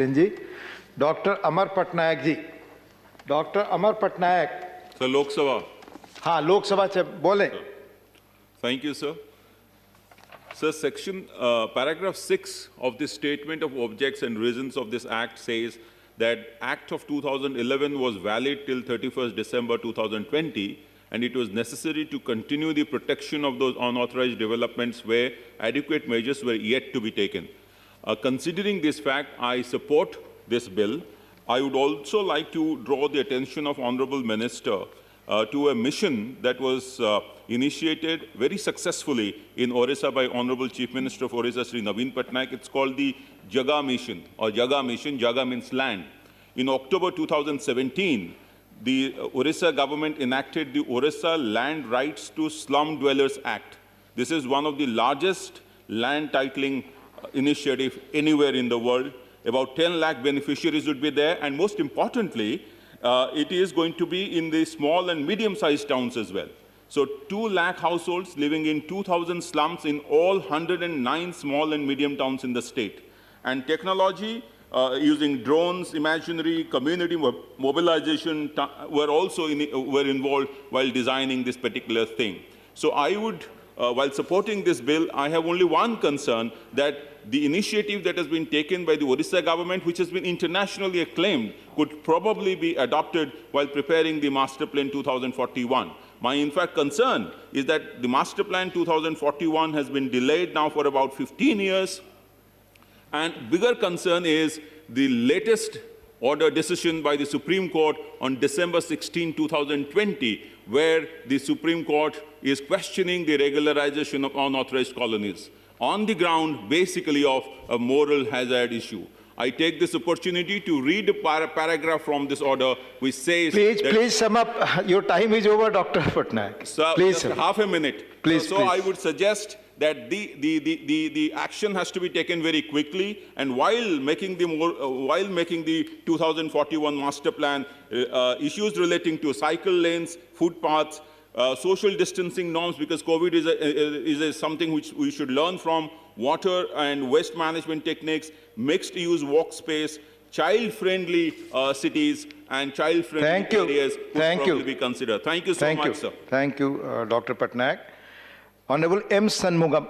जी doctor Amar Patnaik ji, doctor Amar Patnaik sir, Lok Sabha. हाँ, लोकसभा से बोले। Thank you, sir. Sir, paragraph 6 of the statement of objects and reasons of this act says that Act of 2011 was valid till 31st December 2020, and it was necessary to continue the protection of those unauthorized developments where adequate measures were yet to be taken. Considering this fact, I support this bill. I would also like to draw the attention of Honorable Minister to a mission that was initiated very successfully in Orissa by Honorable Chief Minister of Orissa, Sri Naveen Patnaik. It's called the Jaga Mission, or Jaga Mission. Jaga means land. In October 2017, the Orissa government enacted the Orissa Land Rights to Slum Dwellers Act. This is one of the largest land titling initiative anywhere in the world. About 10 lakh beneficiaries would be there, and most importantly, it is going to be in the small and medium-sized towns as well. So 2 lakh households living in 2,000 slums in all 109 small and medium towns in the state. And technology using drones, imaginary, community mobilization were also were involved while designing this particular thing. So I would, while supporting this bill, I have only one concern, that the initiative that has been taken by the Orissa government, which has been internationally acclaimed, could probably be adopted while preparing the Master Plan 2041. My, in fact, concern is that the Master Plan 2041 has been delayed now for about 15 years. And bigger concern is the latest order decision by the Supreme Court on December 16, 2020, where the Supreme Court is questioning the regularization of unauthorized colonies on the ground, basically, of a moral hazard issue. I take this opportunity to read a paragraph from this order which says... Please sum up. Your time is over, Dr. Patnaik. So, please, just half a minute. Please, so I would suggest that the action has to be taken very quickly, and while making the 2041 master plan, issues relating to cycle lanes, footpaths, social distancing norms, because COVID is something which we should learn from, water and waste management techniques, mixed-use workspace, child-friendly cities, and child-friendly areas would probably be considered. Thank you so much, sir. Thank you, Dr. Patnaik. Honorable M. Shanmugam.